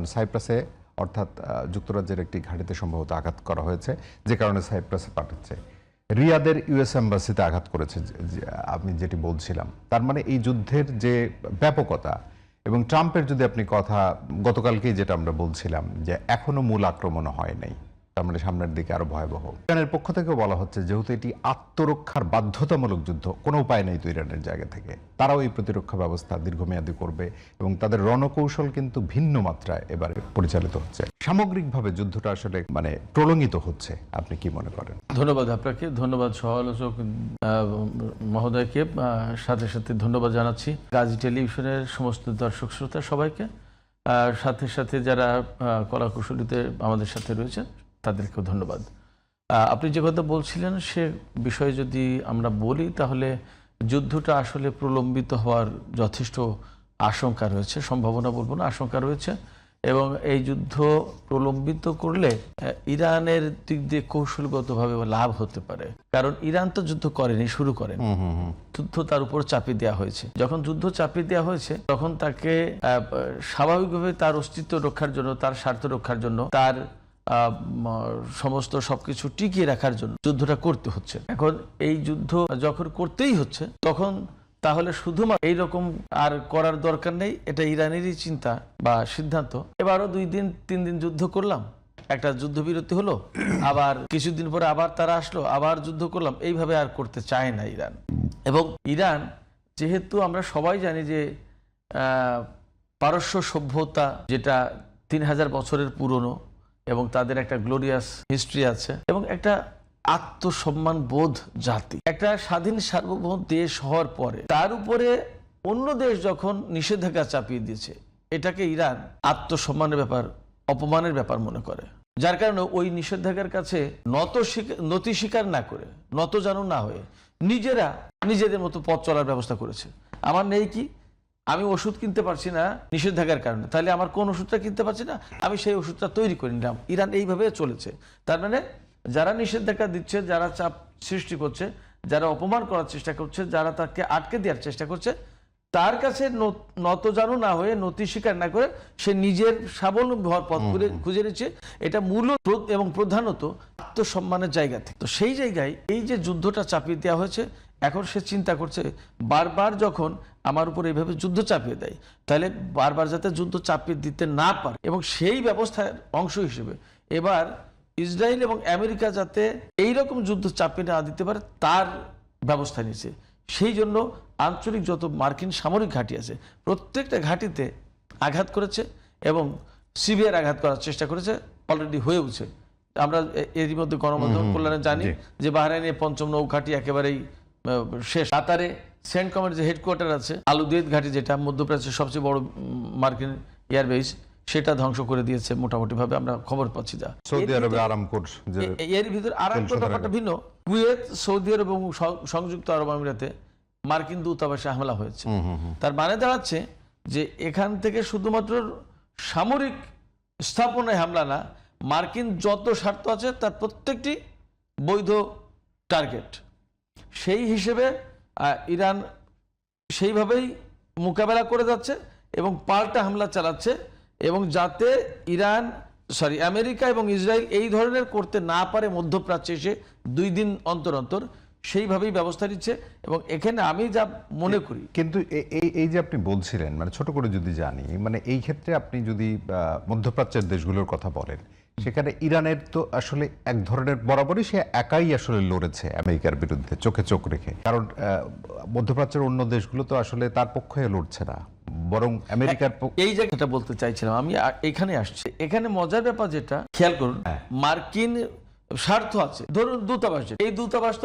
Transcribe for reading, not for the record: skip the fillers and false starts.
কারণ সাইপ্রাসে অর্থাৎ যুক্তরাজ্যের একটি ঘাঁটিতে সম্ভবত আঘাত করা হয়েছে, যে কারণে সাইপ্রাসে পাঠাচ্ছে। রিয়াদের ইউএস এম্বাসিতে আঘাত করেছে, আমি যেটি বলছিলাম। তার মানে এই যুদ্ধের যে ব্যাপকতা এবং ট্রাম্পের যদি আপনি কথা, গতকালকেই যেটা আমরা বলছিলাম যে এখনো মূল আক্রমণ হয় নাই, তার মানে সামনের দিকে আরো ভয়াবহ। ইরানের পক্ষ থেকেও বলা হচ্ছে যেহেতু এটি আত্মরক্ষার বাধ্যতামূলক যুদ্ধ, কোনো উপায় নেই তো ইরানের জায়গা থেকে, তারাও এই প্রতিরক্ষা ব্যবস্থা দীর্ঘমেয়াদী করবে এবং তাদের রণকৌশল কিন্তু ভিন্ন মাত্রায় এবারে পরিচালিত হচ্ছে। সামগ্রিকভাবে যুদ্ধটা আসলে মানে প্রলঙ্গিত হচ্ছে, আপনি কি মনে করেন? ধন্যবাদ আপনাকে, ধন্যবাদ সহ-আলোচক মহোদয়কে, সাথে সাথে ধন্যবাদ জানাচ্ছি গাজী টেলিভিশনের সমস্ত দর্শক শ্রোতা সবাইকে, সাথে সাথে যারা কলাকুশলীতে আমাদের সাথে রয়েছেন তাদেরকেও ধন্যবাদ। আপনি যে কথা বলছিলেন সে বিষয়ে যদি আমরা বলি তাহলে যুদ্ধটা আসলে প্রলম্বিত হওয়ার যথেষ্ট আশঙ্কা রয়েছে, সম্ভাবনা বলবো না, আশঙ্কা রয়েছে। এবং এই যুদ্ধ প্রলম্বিত করলে ইরানের দিক দিয়ে কৌশলগতভাবে লাভ হতে পারে, কারণ ইরান তো যুদ্ধ করেনি, শুরু করেন, যুদ্ধ তার উপর চাপিয়ে দেওয়া হয়েছে। যখন যুদ্ধ চাপিয়ে দেওয়া হয়েছে তখন তাকে স্বাভাবিকভাবে তার অস্তিত্ব রক্ষার জন্য, তার স্বার্থ রক্ষার জন্য, তার সমস্ত সবকিছু টিকিয়ে রাখার জন্য যুদ্ধটা করতে হচ্ছে। এখন এই যুদ্ধ যখন করতেই হচ্ছে তখন তাহলে শুধুমাত্র এইরকম আর করার দরকার নেই, এটা ইরানেরই চিন্তা বা সিদ্ধান্ত। এবারও 2 দিন 3 দিন যুদ্ধ করলাম, একটা যুদ্ধবিরতি হলো, আবার কিছুদিন পরে আবার তারা আসলো, আবার যুদ্ধ করলাম, এইভাবে আর করতে চায় না ইরান। এবং ইরান যেহেতু আমরা সবাই জানি যে পারস্য সভ্যতা যেটা 3000 বছরের পুরনো এবং তাদের একটা গ্লোরিয়াস হিস্ট্রি আছে এবং একটা আত্মসম্মান বোধ জাতি, একটা স্বাধীন সার্বভৌম দেশ হওয়ার পরে তার উপরে অন্য দেশ যখন নিষেধাজ্ঞা চাপিয়ে দিয়েছে, এটাকে ইরান আত্মসম্মানের ব্যাপার, অপমানের ব্যাপার মনে করে, যার কারণে ওই নিষেধাজ্ঞার কাছে নতি স্বীকার না করে, নত জানু না হয়ে নিজেরা নিজেদের মতো পথ চলার ব্যবস্থা করেছে। আমার নেই কি, আমি ওষুধ কিনতে পারছি না নিষেধাজ্ঞার কারণে, তাহলে আমার কোন ওষুধটা কিনতে পারছি না, আমি সেই ওষুধটা তৈরি করে নিলাম। ইরান এইভাবে চলেছে। তার মানে যারা নিষেধাজ্ঞা দিচ্ছে, যারা চাপ সৃষ্টি করছে, যারা অপমান করার চেষ্টা করছে, যারা তাকে আটকে দেওয়ার চেষ্টা করছে, তার কাছে নত জানু না হয়ে, নতি স্বীকার না করে সে নিজের স্বাবলম্বী হওয়ার পথ খুঁজে নিচ্ছে। এটা মূলত এবং প্রধানত আত্মসম্মানের জায়গা থেকে। তো সেই জায়গায় এই যে যুদ্ধটা চাপিয়ে দেওয়া হয়েছে, এখন সে চিন্তা করছে বারবার যখন আমার উপর এইভাবে যুদ্ধ চাপিয়ে দেয়, তাহলে বারবার যাতে যুদ্ধ চাপিয়ে দিতে না পারে, এবং সেই ব্যবস্থার অংশ হিসেবে এবার ইসরায়েল এবং আমেরিকা যাতে এইরকম যুদ্ধ চাপিয়ে না দিতে পারে তার ব্যবস্থা নিয়েছে। সেই জন্য আঞ্চলিক যত মার্কিন সামরিক ঘাঁটি আছে প্রত্যেকটা ঘাঁটিতে আঘাত করেছে এবং সিভিয়ার আঘাত করার চেষ্টা করেছে, অলরেডি হয়েওছে। আমরা এরই মধ্যে গণমাধ্যম কল্যাণে জানি যে বাহরাইনে 5ম নৌঘাঁটি একেবারেই শেষ। কাতারে সেন্টকমের যে হেডকোয়ার্টার আছে, আলুদিয়েত ঘাঁটি, যেটা মধ্যপ্রাচ্যের সবচেয়ে বড় মার্কিন এয়ারবেস, সেটা ধ্বংস করে দিয়েছে মোটামুটি ভাবে, আমরা খবর পাচ্ছি। যা সৌদি আরবে আরামকোর, এর ভিতরে আরামকোর ব্যাপারটা ভিন্ন। কুয়েত, সৌদি আরব এবং সংযুক্ত আরব আমিরাতে মার্কিন দূতাবাসে হামলা হয়েছে। তার মানে দাঁড়াচ্ছে যে এখান থেকে শুধুমাত্র সামরিক স্থাপনায় হামলা না, মার্কিন যত স্বার্থ আছে তার প্রত্যেকটি বৈধ টার্গেট। সেই হিসেবে ইরান সেইভাবেই মোকাবেলা করে যাচ্ছে এবং পাল্টা হামলা চালাচ্ছে, এবং যাতে আমেরিকা এবং ইসরায়েল এই ধরনের করতে না পারে মধ্যপ্রাচ্যে এসে 2 দিন অন্তর অন্তর, সেইভাবেই ব্যবস্থা নিচ্ছে। এবং এখানে আমি যা মনে করি, কিন্তু এই যে আপনি বলছিলেন, মানে ছোট করে যদি জানি, মানে এই ক্ষেত্রে আপনি যদি মধ্যপ্রাচ্যের দেশগুলোর কথা বলেন, সেখানে ইরানের তো আসলে এক ধরনের বরাবরই সে একাই আসলে লড়েছে আমেরিকার বিরুদ্ধে, চোখে চোখ রেখে। কারণ মধ্যপ্রাচ্যের অন্য দেশগুলো তো আসলে তার পক্ষে লড়ছে না, বরং আমেরিকার। এই জায়গাটা বলতে চাইছিলাম আমি, এখানে আসছে। এখানে মজার ব্যাপার যেটা খেয়াল করুন, মার্কিন স্বার্থ আছে, ধরুন দূতাবাস, এই দূতাবাস তো